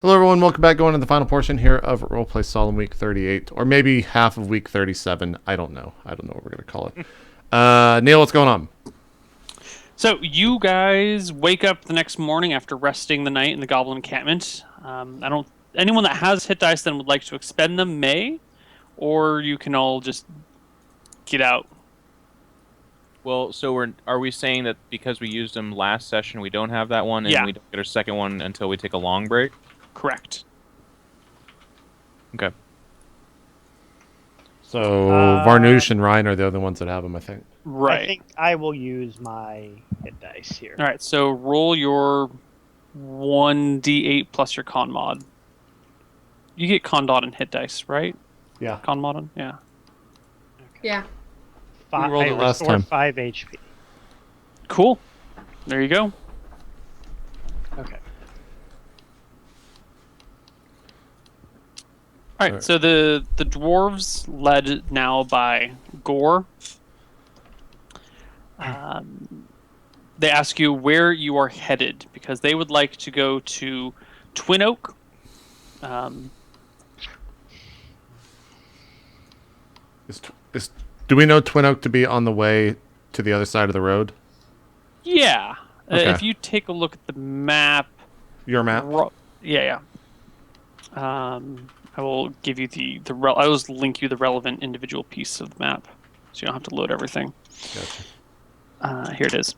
Hello everyone, welcome back. Going to the final portion here of RollPlay Solum week 38, or maybe half of week 37. I don't know what we're going to call it. Neal, what's going on? So you guys wake up the next morning after resting the night in the Goblin encampment. Anyone that has hit dice then would like to expend them may, or you can all just get out. Well, so are we saying that because we used them last session, we don't have that one, and we don't get our second one until we take a long break? Correct. Okay. So Varnoosh and Ryan are the other ones that have them, I think. Right. I think I will use my hit dice here. All right. So roll your 1d8 plus your con mod. You get con mod and hit dice, right? Yeah. Con mod on? Yeah. Okay. Yeah. We rolled it last time. 5 HP. Cool. There you go. Okay. All right, so the dwarves, led now by Gore, they ask you where you are headed because they would like to go to Twin Oak. Do we know Twin Oak to be on the way to the other side of the road? Yeah. Okay. If you take a look at the map. Your map? Yeah. I will give you I will just link you the relevant individual piece of the map, so you don't have to load everything. Gotcha. Here it is.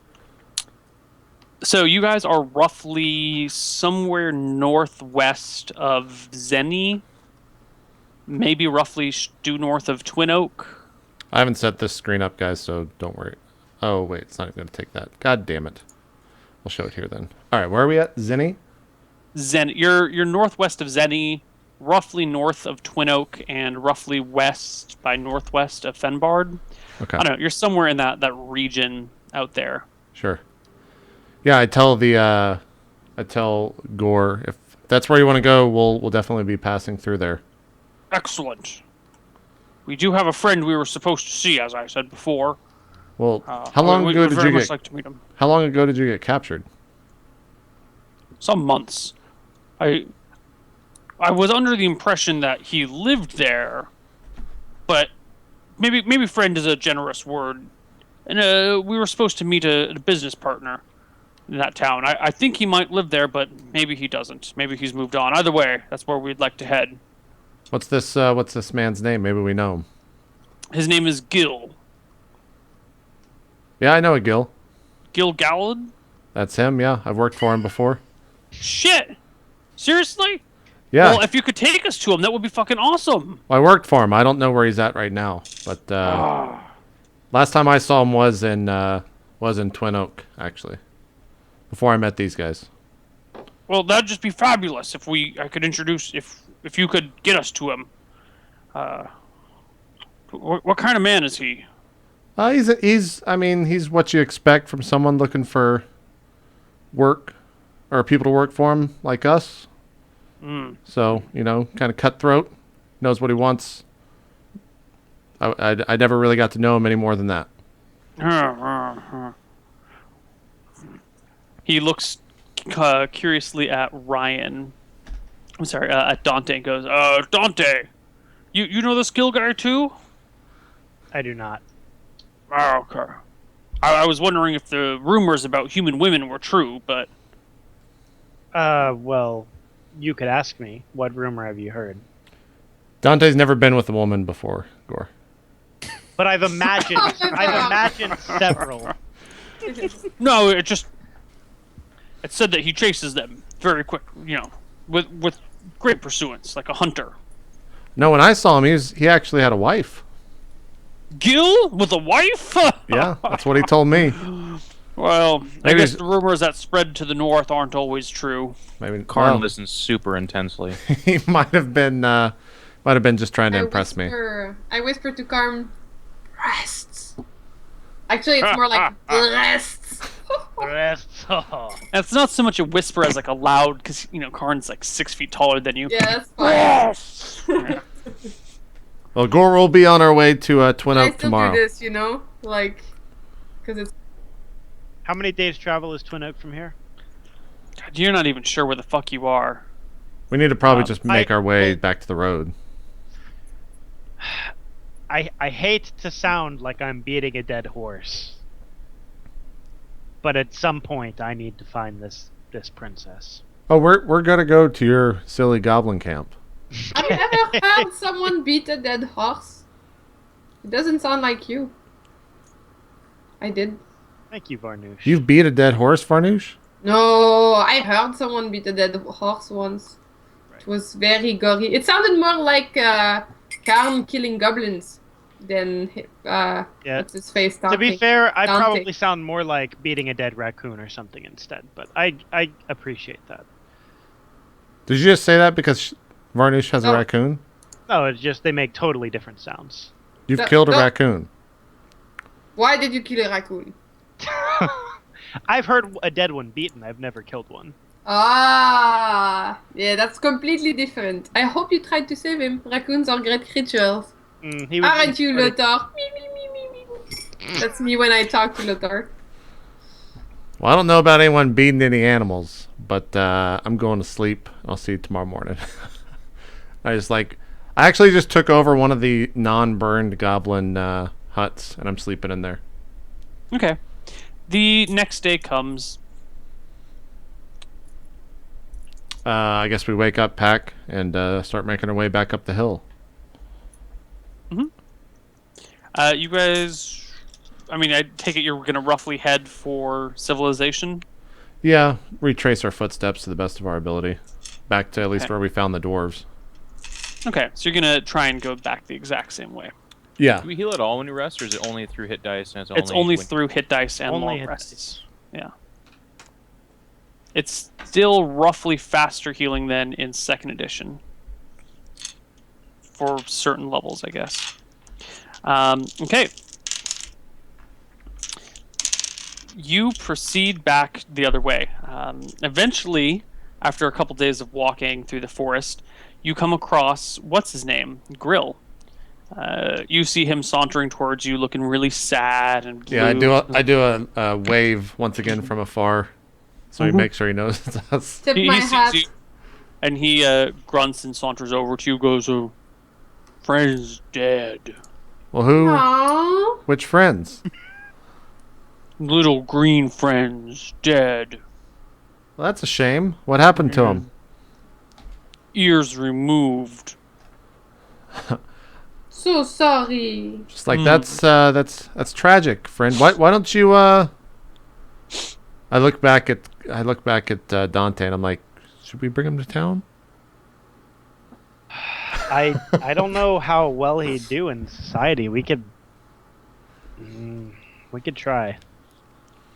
So you guys are roughly somewhere northwest of Zenny, maybe roughly due north of Twin Oak. I haven't set this screen up, guys, so don't worry. Oh, wait, it's not even going to take that. God damn it. We'll show it here then. All right, where are we at? Zenny? You're northwest of Zenny, roughly north of Twin Oak, and roughly west by northwest of Fenbard. Okay. I don't know. You're somewhere in that region out there. Sure. Yeah, I tell Gore, if that's where you want to go, we'll definitely be passing through there. Excellent. We do have a friend we were supposed to see, as I said before. Well, how long ago did you get? Like to meet him. How long ago did you get captured? Some months. I was under the impression that he lived there, but maybe friend is a generous word. And we were supposed to meet a business partner in that town. I think he might live there, but maybe he doesn't. Maybe he's moved on. Either way, that's where we'd like to head. What's this man's name? Maybe we know him. His name is Gil. Yeah, I know a Gil. Gil Gallad? That's him, yeah. I've worked for him before. Shit! Seriously? Yeah. Well, if you could take us to him, that would be fucking awesome. I worked for him. I don't know where he's at right now, but last time I saw him was in Twin Oak, actually. Before I met these guys. Well, that'd just be fabulous if I could introduce if you could get us to him. What kind of man is he? He's what you expect from someone looking for work or people to work for him like us. So, kind of cutthroat, knows what he wants. I never really got to know him any more than that. He looks curiously at Ryan. I'm sorry, at Dante and goes, Dante, you know this Gil guy too? I do not. Oh, okay. I was wondering if the rumors about human women were true, but... Well, you could ask me. What rumor have you heard? Dante's never been with a woman before, Gore. But I've imagined several. No, it said that he chases them very quick, with great pursuance, like a hunter. No, when I saw him, he actually had a wife. Gil with a wife? Yeah, that's what he told me. Well, I guess the rumors that spread to the north aren't always true. Maybe Karn listens super intensely. He might have been just trying to impress me. I whispered to Karn, breasts. Actually, it's more like breasts. Breasts. It's not so much a whisper as like a loud, because Karn's like 6 feet taller than you. Yeah, that's fine. Well, Gore will be on our way to Twin Oak tomorrow. I still do this, because it's... How many days travel is Twin Oak from here? God, you're not even sure where the fuck you are. We need to probably just make our way I- back to the road. I hate to sound like I'm beating a dead horse, but at some point I need to find this princess. Oh, we're gonna go to your silly goblin camp. Have you ever heard someone beat a dead horse? It doesn't sound like you. I did. Thank you, Varnoosh. You've beat a dead horse, Farnoosh? No, I heard someone beat a dead horse once. It was very gory. It sounded more like Karn killing goblins than what's his face talking. To be fair, I Dante. probably sound more like beating a dead raccoon or something instead, but I appreciate that. Did you just say that because Varnoosh has a No. raccoon? No, it's just they make totally different sounds. You've No, killed a no. raccoon. Why did you kill a raccoon? I've heard a dead one beaten. I've never killed one. Ah, yeah, that's completely different. I hope you tried to save him. Raccoons are great creatures. He was Aren't you, pretty- Lothar? Me, me, me, me, me, me. That's me when I talk to Lothar. Well, I don't know about anyone beating any animals, but I'm going to sleep. I'll see you tomorrow morning. I actually just took over one of the non-burned goblin huts, and I'm sleeping in there. Okay. The next day comes. I guess we wake up, pack, and start making our way back up the hill. You guys, I mean, I take it you're going to roughly head for civilization? Yeah, retrace our footsteps to the best of our ability. Back to at least Okay. where we found the dwarves. Okay, so you're going to try and go back the exact same way. Yeah. Do we heal at all when we rest, or is it only through hit dice? And It's only when- through hit dice and Only long hit rests. Yeah. It's still roughly faster healing than in second edition. For certain levels, I guess. Okay. You proceed back the other way. Eventually, after a couple days of walking through the forest, you come across, what's his name? Grill. You see him sauntering towards you, looking really sad and blue. Yeah, I do a wave once again from afar, so he makes sure he knows it's us. Tip He my sees hat. you, and he grunts and saunters over to you, goes, "Oh, friend's dead. Well, who? Aww. Which friends? Little green friend's dead. Well, that's a shame. What happened to him? Ears removed." So sorry. Just like that's tragic, friend. Why don't you? I look back at Dante and I'm like, should we bring him to town? I don't know how well he'd do in society. We could try.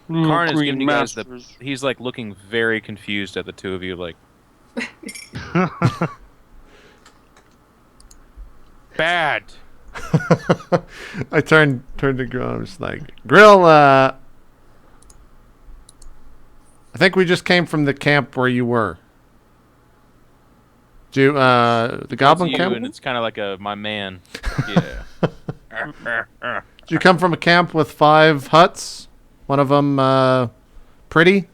Karn is Green giving you guys masters. he's like looking very confused at the two of you, like bad. I turned to Grill. I'm just like, Grill. I think we just came from the camp where you were. The goblin It's you, camp? and it's kind of like a my man. Yeah. Did you come from a camp with 5 huts? One of them pretty?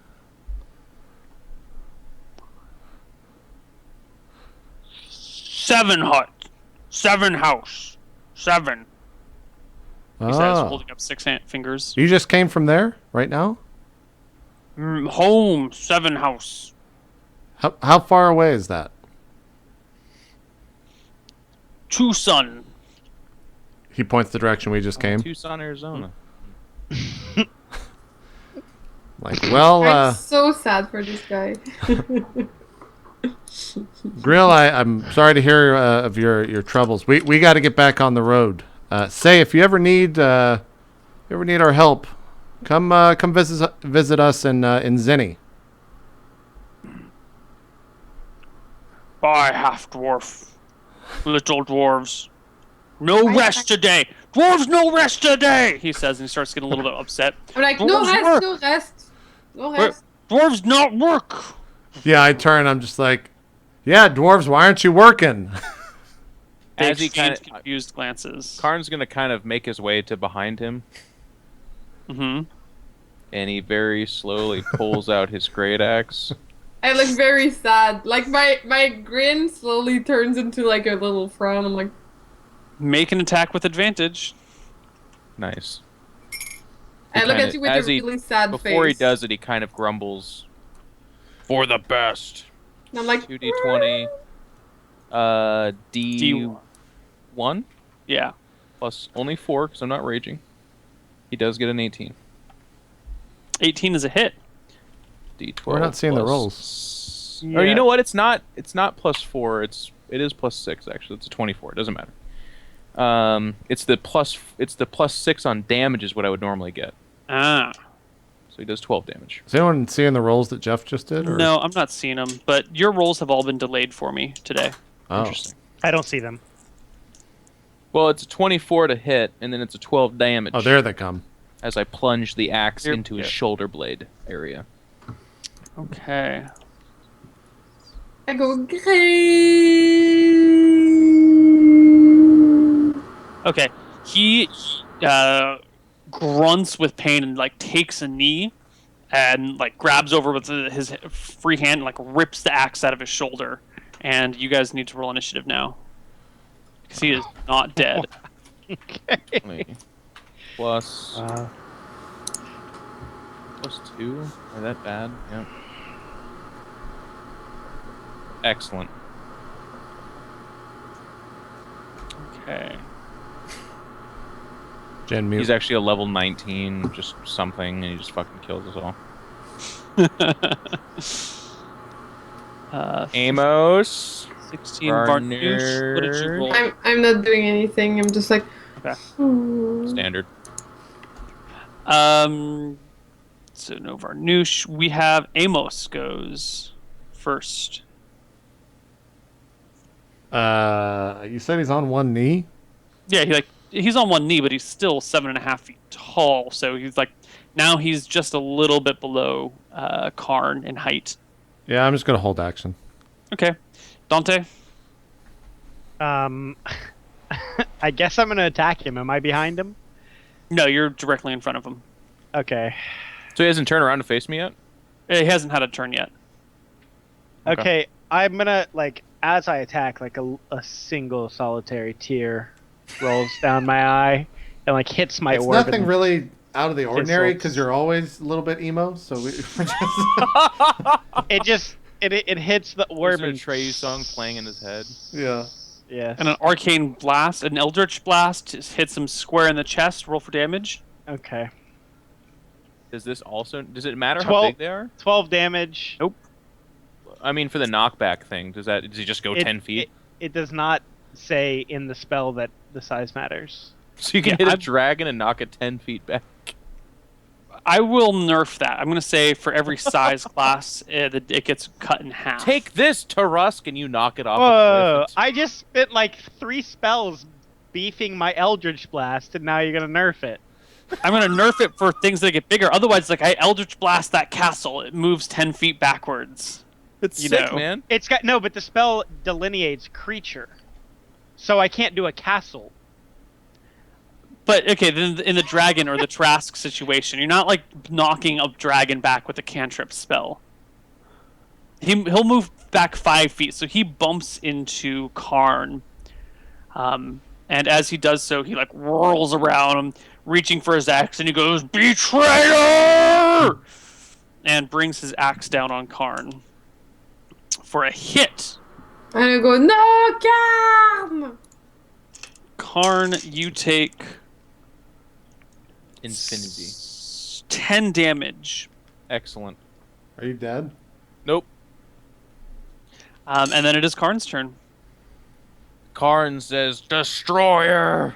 Seven hut. 7 house. 7. He says, Oh. holding up 6 fingers. You just came from there right now? Home. 7 house. How far away is that? 2 son. He points the direction we just came. Tucson, Arizona. Like, well, I'm so sad for this guy. Grill, I'm sorry to hear of your troubles. We got to get back on the road. Say, if you ever need our help, come visit us in Zinni. By half dwarf. Little dwarves. No rest today. Dwarves, no rest today, he says, and he starts getting a little bit upset. I'm like, no Dwarves rest, work. no rest. No Where- rest. Dwarves not work. Yeah, I turn. I'm just like, yeah, dwarves. Why aren't you working? They As he exchange kinda- confused glances. Karn's gonna kind of make his way to behind him, Mm-hmm. and he very slowly pulls out his great axe I look very sad. Like my grin slowly turns into like a little frown. I'm like, Make an attack with advantage. Nice. I look at you with a as really sad face. Before he does it, he kind of grumbles. For the best. And I'm like, 2d20. D1? Yeah. Plus only 4, because I'm not raging. He does get an 18. 18 is a hit. D12. We're not seeing the plus- rolls. Or you know what? It's not plus 4. It is plus 6 actually. It's a 24. It doesn't matter. It's the plus 6 on damage is what I would normally get. Ah. So he does 12 damage. Is anyone seeing the rolls that Jeff just did? Or? No, I'm not seeing them, but your rolls have all been delayed for me today. Oh. Interesting. I don't see them. Well, it's a 24 to hit, and then it's a 12 damage. Oh, there they come. As I plunge the axe Here- into his yeah. shoulder blade area. Okay. I go great. Okay. He grunts with pain and like takes a knee and like grabs over with his free hand and like rips the axe out of his shoulder. And you guys need to roll initiative now. Because he is not dead. Wait. Plus 2? Are that bad? Yep. Excellent. Okay. Gen mute. He's actually a level 19, just something, and he just fucking kills us all. Amos. 16 Varnoosh. What did you roll? I'm not doing anything. I'm just like, Okay. Standard. So no Varnoosh. We have Amos goes first. You said he's on one knee? Yeah, he's on one knee, but he's still 7.5 feet tall. So he's like now he's just a little bit below Karn in height. Yeah, I'm just going to hold action. Okay, Dante. I guess I'm gonna attack him. Am I behind him? No, you're directly in front of him. Okay. So he hasn't turned around to face me yet? He hasn't had a turn yet. Okay. I'm gonna as I attack, a single solitary tear rolls down my eye and hits my It's orb. nothing and- really out of the ordinary Insults. because you're always a little bit emo. So we're just It hits the orb. Is there a and- Trey song playing in his head? yeah. Yes. And an arcane blast, an eldritch blast, hits him square in the chest. Roll for damage. Okay. Does it matter how 12 big they are? 12 damage. Nope. I mean, for the knockback thing, does he just go 10 feet? It does not say in the spell that the size matters. So you can hit a dragon and knock it 10 feet back? I will nerf that. I'm going to say for every size class, it gets cut in half. Take this, Tarusk, and you knock it off. Whoa! I just spent 3 spells beefing my Eldritch Blast, and now you're gonna nerf it. I'm going to nerf it for things that get bigger. Otherwise, I Eldritch Blast that castle. It moves 10 feet backwards. It's you sick, know. man. It's got no, but the spell delineates creature, so I can't do a castle. But, okay, then in the dragon or the Trask situation, you're not, knocking a dragon back with a cantrip spell. He'll move back 5 feet, so he bumps into Karn. And as he does so, he, whirls around him, reaching for his axe, and he goes, "Betrayer!" and brings his axe down on Karn for a hit. and I go, no, Carm! Karn, you take Infinity. 10 damage. Excellent. Are you dead? Nope. And then it is Karn's turn. Karn says, "Destroyer!"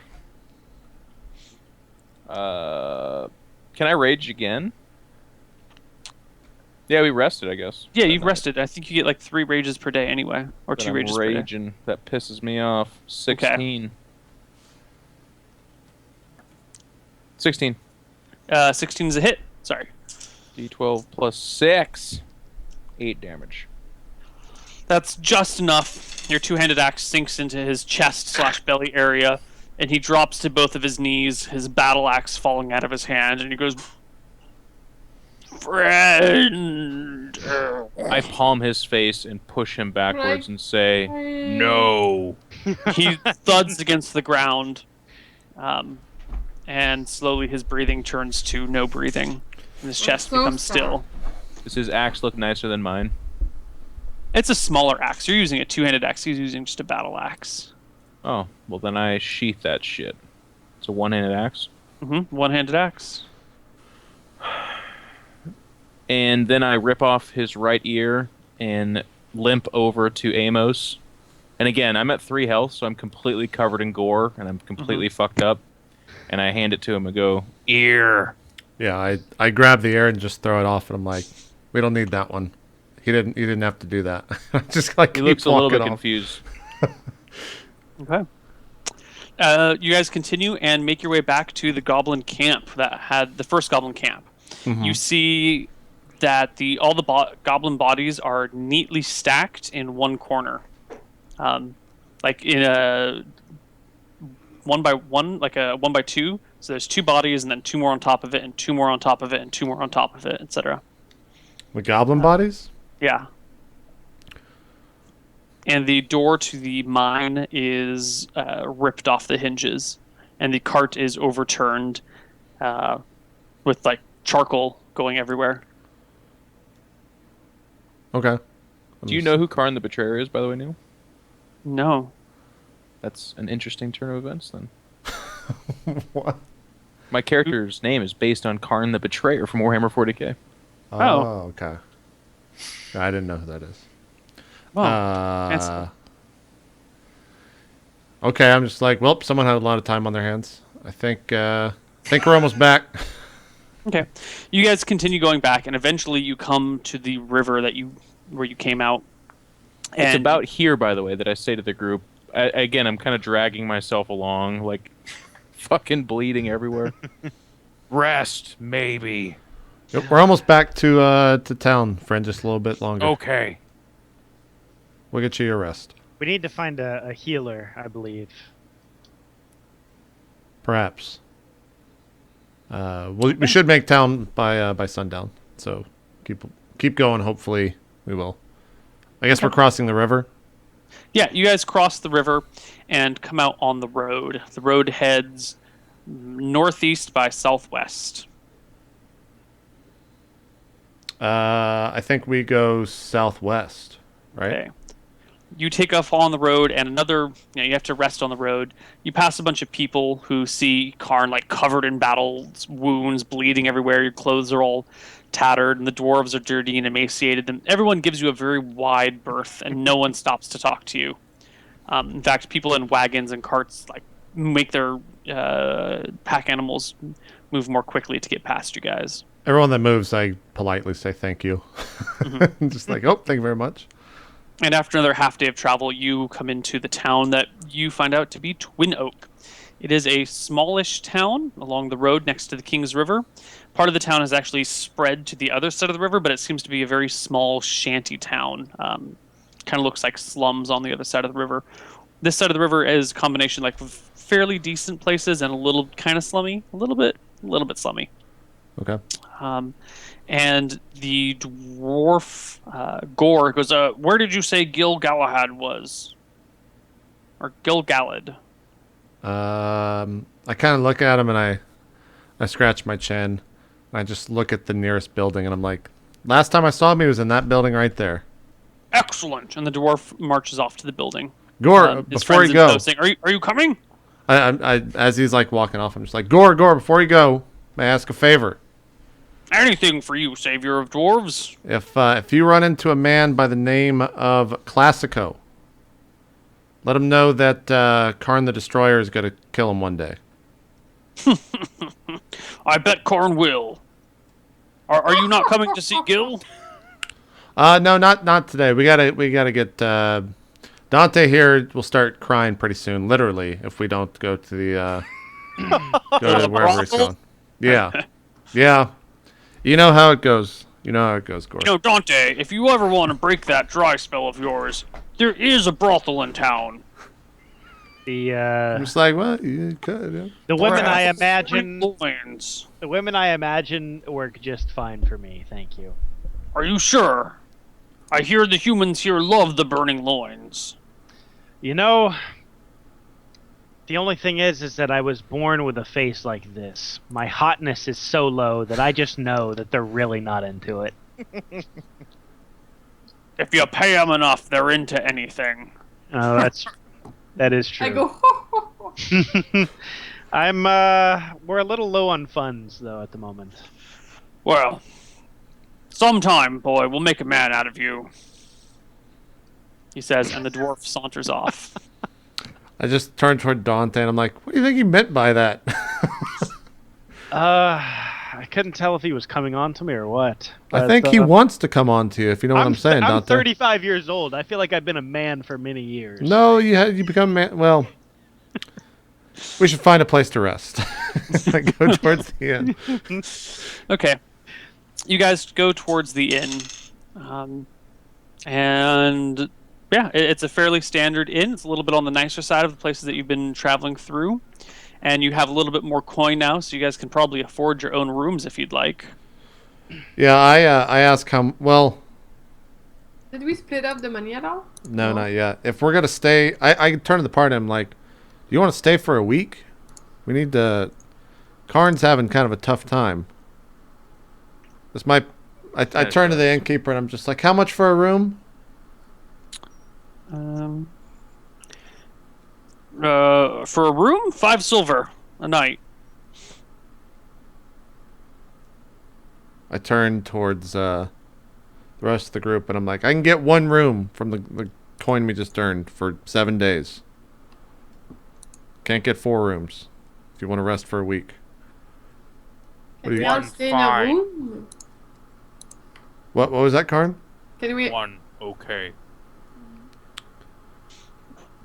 Can I rage again? Yeah, we rested, I guess. Yeah, you've rested. I think you get 3 rages per day anyway. Or But 2 I'm rages per day. raging. That pisses me off. 16. 16. 16 is a hit. Sorry. D12 plus 6. 8 damage. That's just enough. Your two-handed axe sinks into his chest/belly area, and he drops to both of his knees, his battle axe falling out of his hand, and he goes, Friend. I palm his face and push him backwards Like, and say, "Hey." "No." He thuds against the ground, and slowly his breathing turns to no breathing, and his chest so becomes sad. still. Does his axe look nicer than mine? It's a smaller axe. You're using a two-handed axe. He's using just a battle axe. Oh, well then I sheath that shit. It's a one-handed axe. One-handed axe. And then I rip off his right ear and limp over to Amos. And again, I'm at 3 health, so I'm completely covered in gore, and I'm completely fucked up. And I hand it to him and go, "Ear." Yeah, I grab the air and just throw it off, and I'm like, we don't need that one. He didn't have to do that. Just like He keep looks a little bit walking off. confused. Okay. You guys continue and make your way back to the goblin camp that had the first goblin camp. You see that all the goblin bodies are neatly stacked in one corner, like in a 1x1, like a 1x2. So there's 2 bodies, and then 2 more on top of it, and 2 more on top of it, and 2 more on top of it, etc. The goblin bodies? Yeah. And the door to the mine is ripped off the hinges, and the cart is overturned with like charcoal going everywhere. Okay. Do you know who Karn the Betrayer is, by the way, Neil? No. That's an interesting turn of events, then. What? My character's name is based on Karn the Betrayer from Warhammer 40k. Oh, okay. I didn't know who that is. Well, okay, I'm just like, well, someone had a lot of time on their hands. I think we're almost back. okay. You guys continue going back, and eventually you come to the river where you came out. It's about here, by the way, that I say to the group. Again, I'm kind of dragging myself along, like fucking bleeding everywhere. Rest, maybe. Yep, we're almost back to town, friend. Just a little bit longer. Okay. We'll get you your rest. We need to find a healer, I believe. Perhaps. We should make town by sundown. So keep going. Hopefully we will. I guess we're crossing the river. Yeah, you guys cross the river and come out on the road. The road heads northeast by southwest. I think we go southwest, right? Okay. You take off on the road, and you have to rest on the road. You pass a bunch of people who see Karn like covered in battle wounds, bleeding everywhere. Your clothes are all tattered, and the dwarves are dirty and emaciated. And everyone gives you a very wide berth, and no one stops to talk to you. In fact, people in wagons and carts like make their pack animals move more quickly to get past you guys. Everyone that moves, I politely say thank you. Just like, oh, thank you very much. And after another half day of travel, you come into the town that you find out to be Twin Oak. It is a smallish town along the road next to the King's River. Part of the town has actually spread to the other side of the river, but it seems to be a very small shanty town. Kind of looks like slums on the other side of the river. This side of the river is a combination like of fairly decent places and a little kind of slummy, a little bit slummy. Okay. And the dwarf Gore goes, where did you say Gil Galahad was? Or Gil Galad? I kind of look at him and I scratch my chin. I just look at the nearest building and I'm like, last time I saw him, he was in that building right there. Excellent. And the dwarf marches off to the building. Gore, before you go, saying, are you coming? I as he's like walking off, I'm just like, Gore, before you go, may I ask a favor? Anything for you, savior of dwarves. If you run into a man by the name of Classico, let him know that Karn the Destroyer is going to kill him one day. I bet Karn will. Are you not coming to see Gil? No, not today. We gotta get Dante here. Will start crying pretty soon, literally, if we don't go to the go to wherever he's going. Yeah. You know how it goes. Gore. Dante, if you ever want to break that dry spell of yours, there is a brothel in town. I'm just like, well, you could. Yeah. The women I Perhaps imagine, loins. the women I imagine work just fine for me. Thank you. Are you sure? I hear the humans here love the burning loins. You know, the only thing is that I was born with a face like this. My hotness is so low that I just know that they're really not into it. If you pay them enough, they're into anything. Oh, that is true. I go, ho, ho, ho. We're a little low on funds though at the moment. Well, sometime, boy, we'll make a man out of you. He says, and the dwarf saunters off. I just turned toward Dante and I'm like, what do you think he meant by that? I couldn't tell if he was coming on to me or what. I think he wants to come on to you, if you know what I'm saying, I'm Dante. 35 years old. I feel like I've been a man for many years. No, you become man. Well, we should find a place to rest. I go towards the end. Okay. You guys go towards the inn. And yeah, it's a fairly standard inn. It's a little bit on the nicer side of the places that you've been traveling through. And you have a little bit more coin now, so you guys can probably afford your own rooms if you'd like. Yeah, I asked how well. Did we split up the money at all? No, not yet. If we're gonna stay, I turn to the party. I'm like, you want to stay for a week? We need to. Karn's having kind of a tough time. This might. I turn to the innkeeper and I'm just like, how much for a room? For a room, 5 silver a night. I turn towards the rest of the group and I'm like, I can get one room from the coin we just earned for 7 days. Can't get 4 rooms if you want to rest for a week. Can we all stay in a room? What was that, Karn? Can we? One, okay.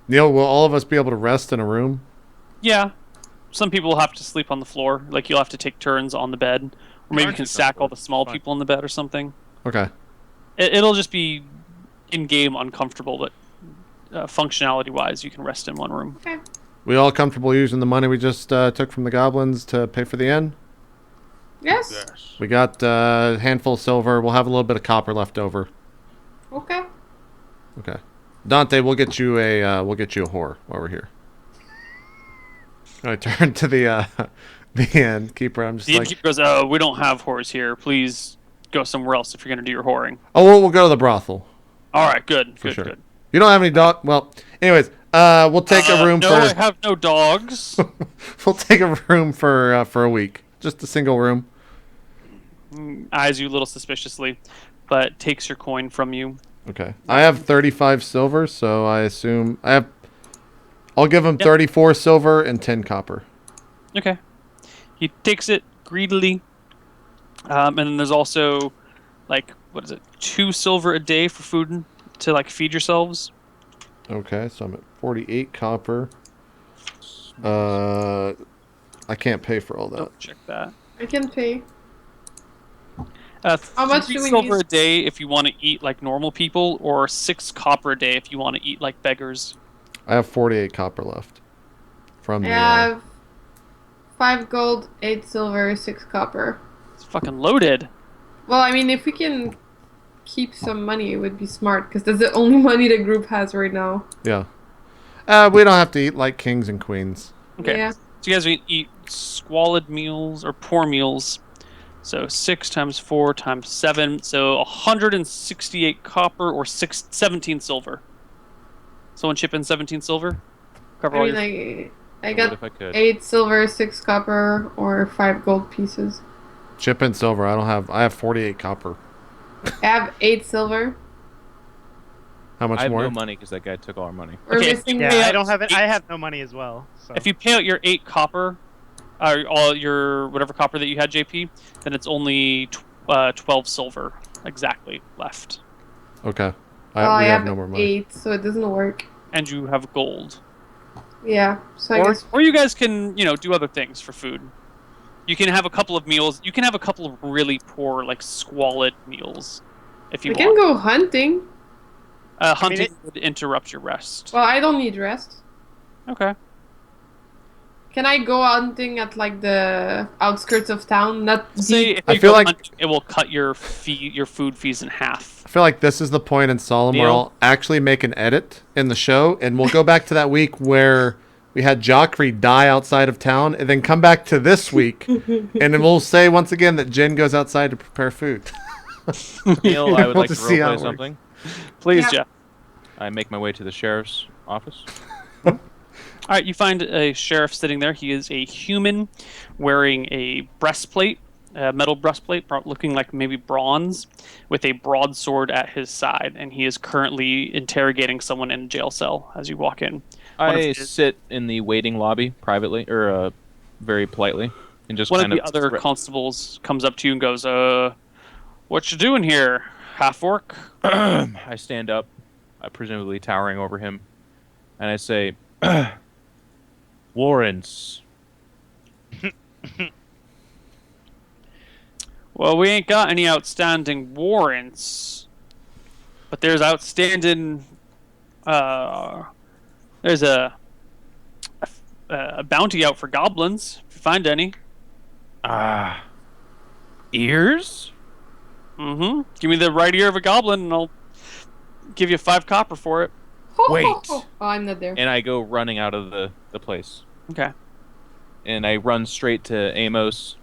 Neal, will all of us be able to rest in a room? Yeah. Some people will have to sleep on the floor. Like, you'll have to take turns on the bed. Or maybe you can stack all the small people in the bed or something. Okay. It'll just be in-game uncomfortable, but functionality-wise, you can rest in one room. Okay. We all comfortable using the money we just took from the goblins to pay for the inn? Yes. Yes. We got a handful of silver. We'll have a little bit of copper left over. Okay. Okay. Dante, we'll get you a whore while we're here. I turn to the innkeeper. I'm just The like, innkeeper goes, "Oh, we don't have whores here. Please go somewhere else if you're going to do your whoring." oh, well, we'll go to the brothel. All right, good, For good, sure. good. You don't have any dog? Well, anyways, we'll take a room no, I for. have no dogs. We'll take a room for a week. Just a single room. Eyes you a little suspiciously, but takes your coin from you. Okay. I have 35 silver, so I assume I'll give him 34 silver and 10 copper. Okay. He takes it greedily. And then there's also, like, 2 silver a day for food to, like, feed yourselves. Okay, so I'm at 48 copper. I can't pay for all that. Oh, check that. I can pay. How much three do we silver need? a day if you want to eat like normal people, or 6 copper a day if you want to eat like beggars. I have 48 copper left. From I the. have 5 gold, 8 silver, 6 copper. It's fucking loaded. Well, I mean, if we can keep some money, it would be smart, because that's the only money the group has right now. Yeah. We don't have to eat like kings and queens. Okay. Yeah. So you guys eat squalid meals or poor meals. So 6 times 4 times 7, so 168 copper or 17 silver. Someone chip in 17 silver? Cover all I your... mean, I would got if I could. 8 silver, 6 copper, or 5 gold pieces. Chip in silver. I have 48 copper. I have 8 silver. How much I have more? no money because that guy took all our money. We're Okay, missing Yeah, pay I out don't have it. I 8 have no money as well. So. If you pay out your 8 copper, or all your whatever copper that you had, JP, then it's only 12 silver exactly left. Okay. I We have no more money. 8, so it doesn't work. And you have gold. Yeah, so I guess... Or you guys can, do other things for food. You can have a couple of meals. You can have a couple of really poor, like, squalid meals if you We want. can go hunting. Hunting would interrupt your rest. Well, I don't need rest. Okay. Can I go hunting at like the outskirts of town? Not Say deep. if I you feel go like- hunt, it will cut your food fees in half. I feel like this is the point in Solum where Neal? I'll actually make an edit in the show, and we'll go back to that week where we had Joffrey die outside of town, and then come back to this week, and then we'll say once again that Jen goes outside to prepare food. Neil, I would We'll like to just see how it roleplay works. something. Please, Yeah. Jeff. I make my way to the sheriff's office. All right, you find a sheriff sitting there. He is a human wearing a breastplate, a metal breastplate, looking like maybe bronze, with a broadsword at his side, and he is currently interrogating someone in a jail cell as you walk in. One of I his- sit in the waiting lobby privately, or very politely, and just One of kind the other constables comes up to you and goes, what you doing here, half-orc? I stand up, presumably towering over him, and I say, warrants. Well, we ain't got any outstanding warrants, but there's outstanding. There's a bounty out for goblins. If you find any, Ears? mm-hmm. Give me the right ear of a goblin, and I'll give you 5 copper for it. Wait. Oh, I'm not there. And I go running out of the place. Okay. And I run straight to Amos.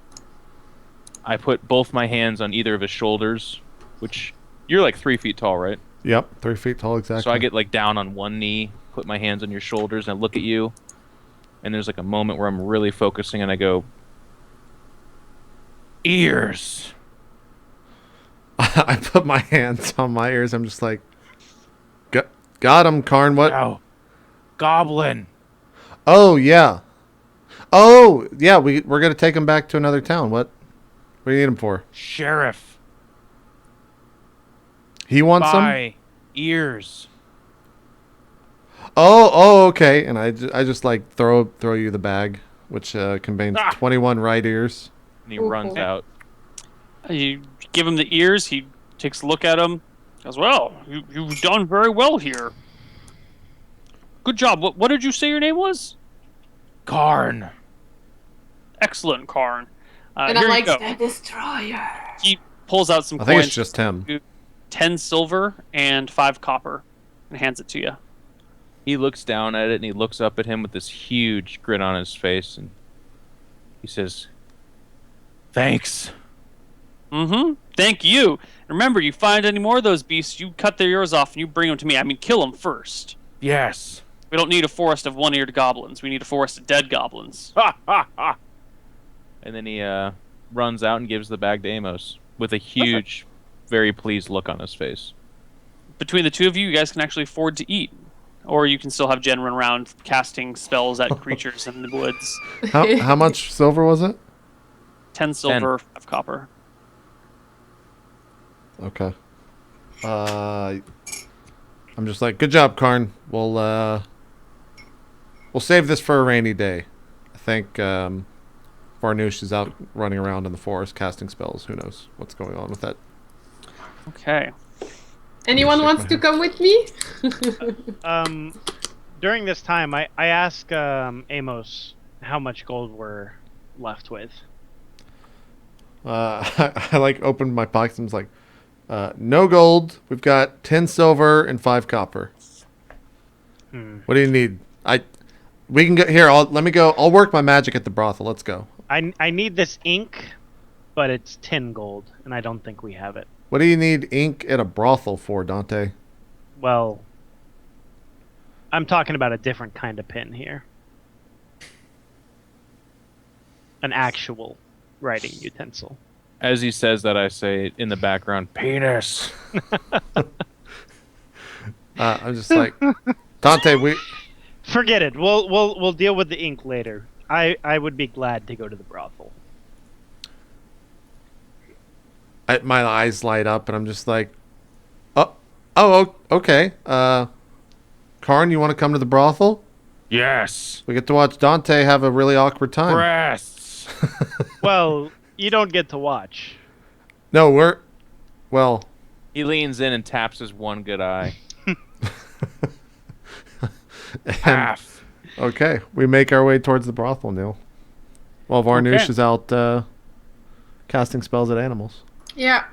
I put both my hands on either of his shoulders, which you're like 3 feet tall, right? Yep, 3 feet tall exactly. So I get like down on one knee, put my hands on your shoulders, and I look at you. And there's like a moment where I'm really focusing, and I go, ears. I put my hands on my ears. I'm just like, got him, Karn. What? Ow. Goblin. Oh yeah. Oh yeah. We're gonna take him back to another town. What do you need him for? Sheriff. He wants them. Buy ears. Oh, okay. And I just like throw you the bag, which contains Ah. 21 right ears. And he Ooh, runs cool. out. You give him the ears. He takes a look at them. Goes, well, you've done very well here. Good job. What did you say your name was? Karn. Excellent, Karn. And Here I'm you like, go. the destroyer. He pulls out some I think coins. it's just him. 10 silver and 5 copper, and hands it to you. He looks down at it and he looks up at him with this huge grin on his face and he says, thanks. Mm-hmm. Thank you. Remember, you find any more of those beasts, you cut their ears off and you bring them to me. I mean, kill them first. Yes. We don't need a forest of one-eared goblins. We need a forest of dead goblins. Ha ha ha. And then he runs out and gives the bag to Amos with a huge, very pleased look on his face. Between the two of you, you guys can actually afford to eat. Or you can still have Jen run around casting spells at creatures in the woods. How much silver was it? 10 silver, 5 copper. Okay. I'm just like, good job, Karn. We'll save this for a rainy day. I think Varnoosh is out running around in the forest casting spells. Who knows what's going on with that? Okay. Anyone Shake wants my to hand. come with me? During this time, I ask Amos how much gold we're left with. I like opened my pockets and was like, no gold. We've got 10 silver and 5 copper. What do you need? We can go here. Let me go. I'll work my magic at the brothel. Let's go. I need this ink, but it's 10 gold, and I don't think we have it. What do you need ink at a brothel for, Dante? Well, I'm talking about a different kind of pen here. An actual writing utensil. As he says that, I say in the background, penis. I'm just like, Dante, Forget it. We'll deal with the ink later. I would be glad to go to the brothel. my eyes light up and I'm just like, okay. Karn, you want to come to the brothel? Yes. We get to watch Dante have a really awkward time. Breasts. Well, you don't get to watch. No, well, He leans in and taps his one good eye. and Half. Okay, we make our way towards the brothel, Neil. While Varnoosh Okay. is out casting spells at animals. Yeah.